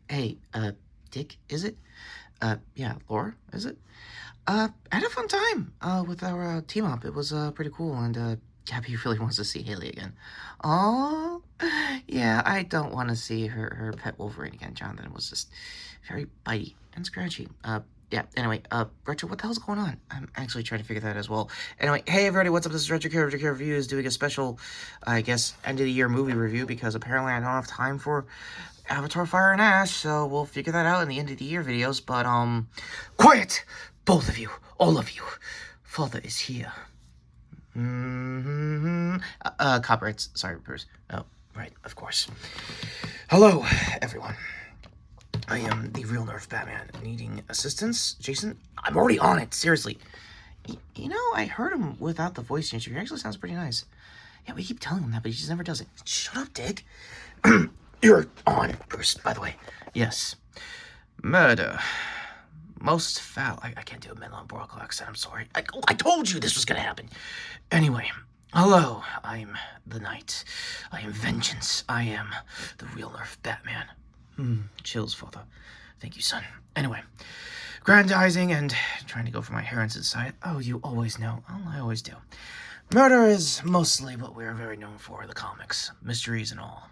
Hey, Dick, is it? Yeah, Laura, is it? I had a fun time, with our, team up. It was, pretty cool, and, Gabby really wants to see Haley again. Oh, yeah, I don't want to see her pet Wolverine again. Jonathan was just very bitey and scratchy. Yeah, anyway, Retro, what the hell's going on? I'm actually trying to figure that as well. Anyway, hey everybody, what's up? This is Retrokid Reviews doing a special, I guess, end of the year movie review because apparently I don't have time for Avatar Fire and Ash, so we'll figure that out in the end of the year videos, but, quiet! Both of you, all of you. Father is here. Copyrights. Sorry, Bruce. Oh, right, of course. Hello, everyone. I am the real Nerf Batman. Needing assistance? Jason? I'm already on it, seriously. You know, I heard him without the voice changer. He actually sounds pretty nice. Yeah, we keep telling him that, but he just never does it. Shut up, Dick. You're on, Bruce, by the way. Yes. Murder. Most foul. I can't do a Menlo Brock accent, I'm sorry. I told you this was gonna happen. Anyway, hello, I'm the Knight. I am vengeance. I am the real Nerf Batman. Chills, father. Thank you, son. Anyway, grandizing and trying to go for my herons inside. Oh, you always know. Oh, I always do. Murder is mostly what we're very known for in the comics. Mysteries and all.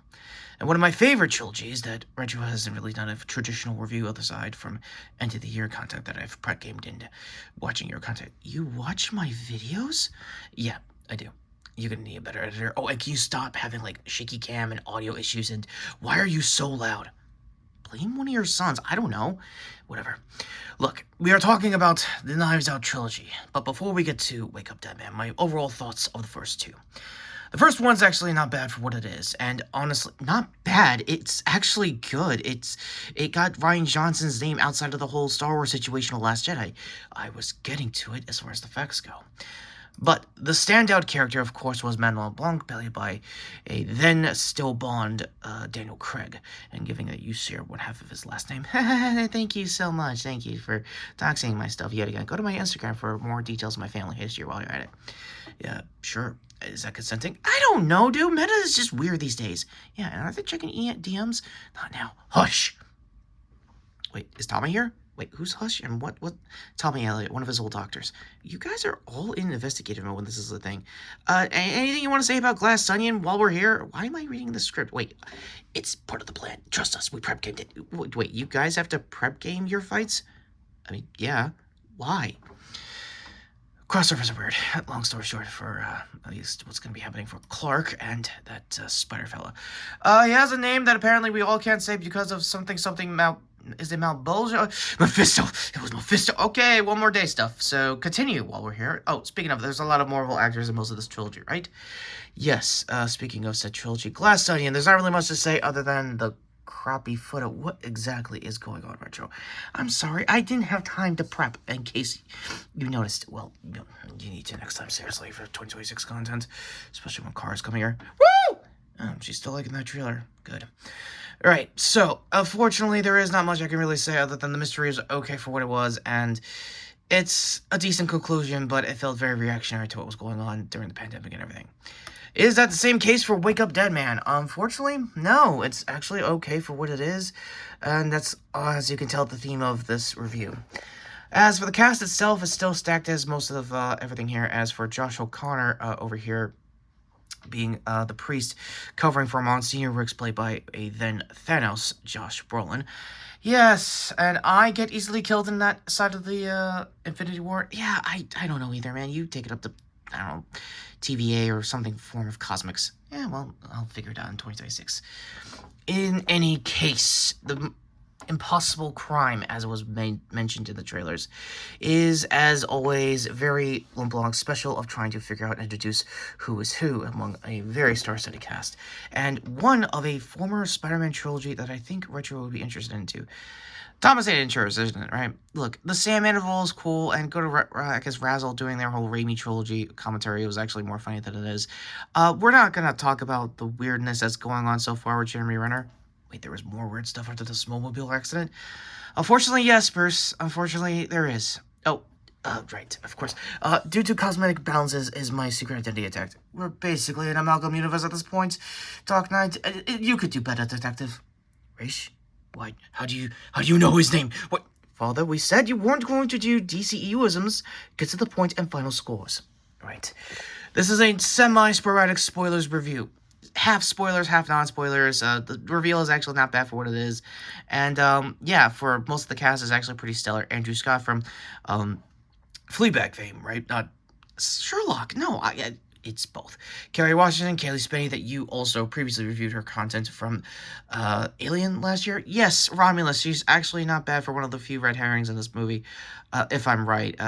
And one of my favorite trilogies that Retro hasn't really done a traditional review of aside from end of the year content that I've gamed into watching your content. You watch my videos? Yeah, I do. You're gonna need a better editor. Oh, and can you stop having like shaky cam and audio issues? And why are you so loud? Blame one of your sons. I don't know. Whatever. Look, we are talking about the Knives Out trilogy. But before we get to Wake Up Dead Man, my overall thoughts of the first two. The first one's actually not bad for what it is, and honestly, not bad. It's actually good. It got Rian Johnson's name outside of the whole Star Wars situation of Last Jedi. I was getting to it as far as the facts go. But the standout character, of course, was Manuel Blanc, played by a then-still Bond, Daniel Craig, and giving that you share one half of his last name. Thank you so much. Thank you for doxing my stuff yet again. Go to my Instagram for more details of my family history while you're at it. Yeah, sure. Is that consenting? I don't know, dude. Meta is just weird these days. Yeah, and are they checking DMs? Not now. Hush. Wait, is Tommy here? Wait, who's Hush and what? Tommy Elliott, one of his old doctors. You guys are all in investigative mode when this is a thing. Anything you want to say about Glass Onion while we're here? Why am I reading the script? Wait, it's part of the plan. Trust us, we prep gamed it. Wait, you guys have to prep game your fights? I mean, yeah. Why? Crossovers are weird. Long story short, for at least what's going to be happening for Clark and that spider fella. He has a name that apparently we all can't say because of something is it Malbolgia? Mephisto! It was Mephisto! Okay, one more day stuff. So, continue while we're here. Oh, speaking of, there's a lot of Marvel actors in most of this trilogy, right? Yes, speaking of said trilogy, Glass Onion, there's not really much to say other than the crappy photo. What exactly is going on, Retro? I'm sorry, I didn't have time to prep in case you noticed. Well, you need to next time, seriously, for 2026 content, especially when cars come here. Woo! She's still liking that trailer. Good. Alright, so, unfortunately, there is not much I can really say other than the mystery is okay for what it was, and it's a decent conclusion, but it felt very reactionary to what was going on during the pandemic and everything. Is that the same case for Wake Up Dead Man? Unfortunately, no. It's actually okay for what it is, and that's, as you can tell, the theme of this review. As for the cast itself, it's still stacked as most of everything here. As for Josh O'Connor over here, being the priest covering for Monsignor Riggs, played by a then Thanos, Josh Brolin. Yes, and I get easily killed in that side of the Infinity War. Yeah, I don't know either, man. You take it up to, I don't know, TVA or something form of cosmics. Yeah, well, I'll figure it out in 2026. In any case, the impossible crime, as it was mentioned in the trailers, is, as always, very LeBlanc special of trying to figure out and introduce who is who among a very star-studded cast, and one of a former Spider-Man trilogy that I think Retro would be interested into. Thomas A. Insurers, isn't it, right? Look, the Sam interval is cool, and go to, I guess, Razzle doing their whole Raimi trilogy commentary was actually more funny than it is. We're not gonna talk about the weirdness that's going on so far with Jeremy Renner. Wait, there was more weird stuff after the snowmobile accident? Unfortunately, yes, Bruce. Unfortunately, there is. Oh, right, of course. Due to cosmetic balances is my secret identity attacked. We're basically an amalgam universe at this point. Dark Knight, you could do better, Detective. Raish? What? How do you know his name? What? Father, we said you weren't going to do DCEUisms. Get to the point and final scores. Right. This is a semi-sporadic spoilers review. Half spoilers, half non-spoilers. The reveal is actually not bad for what it is. And, yeah, for most of the cast is actually pretty stellar. Andrew Scott from, Fleabag fame, right? Not Sherlock. No, it's both. Kerry Washington, Kaylee Spinney, that you also previously reviewed her content from Alien last year. Yes, Romulus. She's actually not bad for one of the few red herrings in this movie, if I'm right.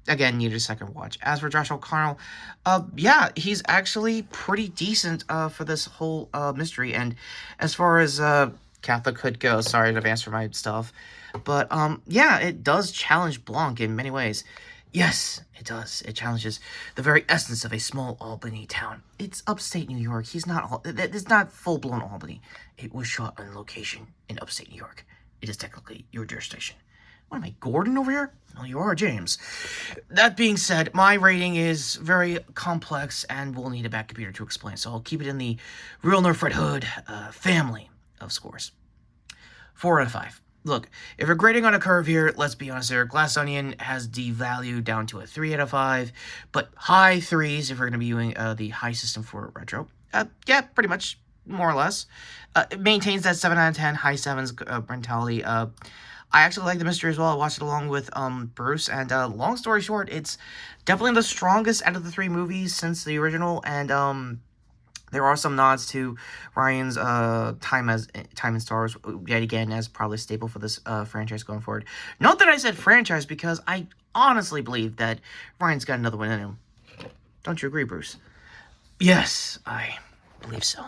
Again, needed a second watch. As for Josh O'Connell, yeah, he's actually pretty decent for this whole mystery. And as far as Catholic Hood goes, sorry in advance for my stuff, but yeah, it does challenge Blanc in many ways. Yes, it does. It challenges the very essence of a small Albany town. It's upstate New York. It's not full-blown Albany. It was shot on location in upstate New York. It is technically your jurisdiction. What am I, Gordon over here? No, you are James. That being said, my rating is very complex and will need a back computer to explain, so I'll keep it in the Real Nerf Red Hood family of scores. 4 out of 5. Look, if we're grading on a curve here, let's be honest here, Glass Onion has devalued down to a 3 out of 5, but high 3s if we're going to be using the high system for Retro. Yeah, pretty much, more or less. It maintains that 7 out of 10, high 7s mentality. I actually like the mystery as well. I watched it along with Bruce, and long story short, it's definitely the strongest out of the 3 movies since the original, and there are some nods to Ryan's time in Stars yet again as probably a staple for this franchise going forward. Note that I said franchise because I honestly believe that Ryan's got another one in him. Don't you agree, Bruce? Yes, I believe so.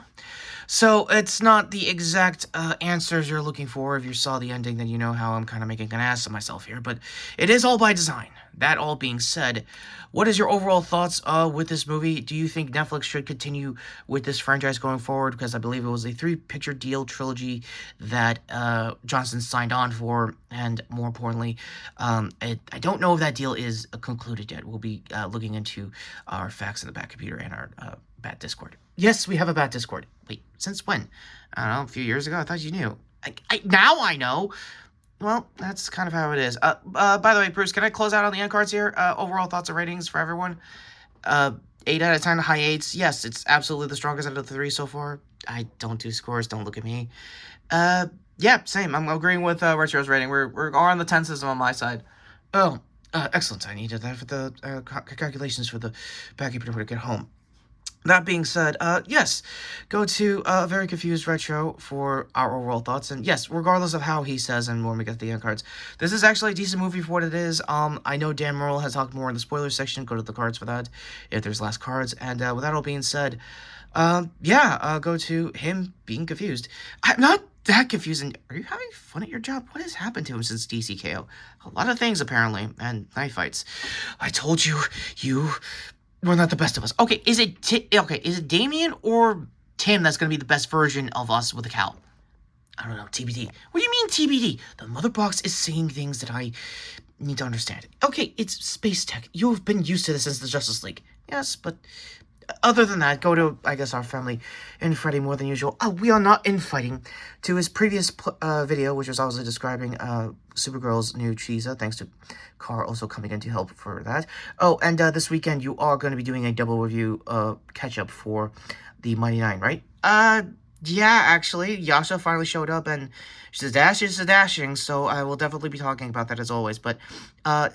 So it's not the exact answers you're looking for. If you saw the ending, then you know how I'm kind of making an ass of myself here. But it is all by design. That all being said, what is your overall thoughts with this movie? Do you think Netflix should continue with this franchise going forward? Because I believe it was a 3-picture deal trilogy that Johnson signed on for. And more importantly, I don't know if that deal is concluded yet. We'll be looking into our facts in the back computer and our Bat Discord. Yes, we have a Bat Discord. Wait, since when? I don't know, a few years ago? I thought you knew. Now I know. Well, that's kind of how it is. By the way, Bruce, can I close out on the end cards here? Overall thoughts and ratings for everyone. 8 out of 10, high 8s. Yes, it's absolutely the strongest out of the 3 so far. I don't do scores, don't look at me. Yeah, same. I'm agreeing with Retro's rating. We're on the 10 system on my side. Oh, excellent. I needed that for the calculations for the backup to get home. That being said, yes, go to Very Confused Retro for our overall thoughts. And yes, regardless of how he says and when we get the end cards, this is actually a decent movie for what it is. I know Dan Merle has talked more in the spoiler section. Go to the cards for that if there's last cards. And with that all being said, yeah, go to him being confused. I'm not that confused. And are you having fun at your job? What has happened to him since DCKO? A lot of things, apparently, and knife fights. I told you, we're not the best of us. Okay, is it Damien or Tim that's going to be the best version of us with a cowl? I don't know, TBD. What do you mean TBD? The mother box is saying things that I need to understand. Okay, it's space tech. You've been used to this since the Justice League. Yes, but other than that, go to, I guess, our family infighting more than usual. We are not infighting. To his previous video, which was obviously describing Supergirl's new Cheesa, thanks to Carr also coming in to help for that. Oh, and this weekend you are going to be doing a double review catch-up for the Mighty Nine, right? Yeah, actually, Yasha finally showed up, and she's dashing, so I will definitely be talking about that as always. But,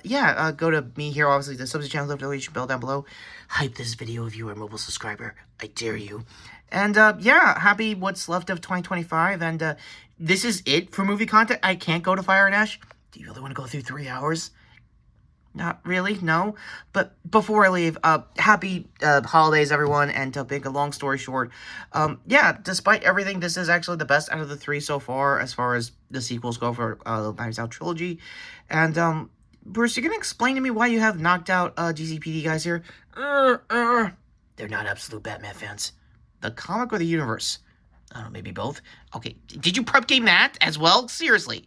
yeah, go to me here, obviously, the subs channel notification bell down below. Hype this video if you are a mobile subscriber. I dare you. And, yeah, happy what's left of 2025, and, this is it for movie content. I can't go to Fire and Ash. Do you really want to go through 3 hours? Not really, no. But before I leave, happy holidays, everyone. And to make a long story short, yeah, despite everything, this is actually the best out of the 3 so far as the sequels go for the Knives Out trilogy. And, Bruce, you're going to explain to me why you have knocked out GCPD guys here? They're not absolute Batman fans. The comic or the universe? I don't know, maybe both. Okay, did you prep game that as well? Seriously.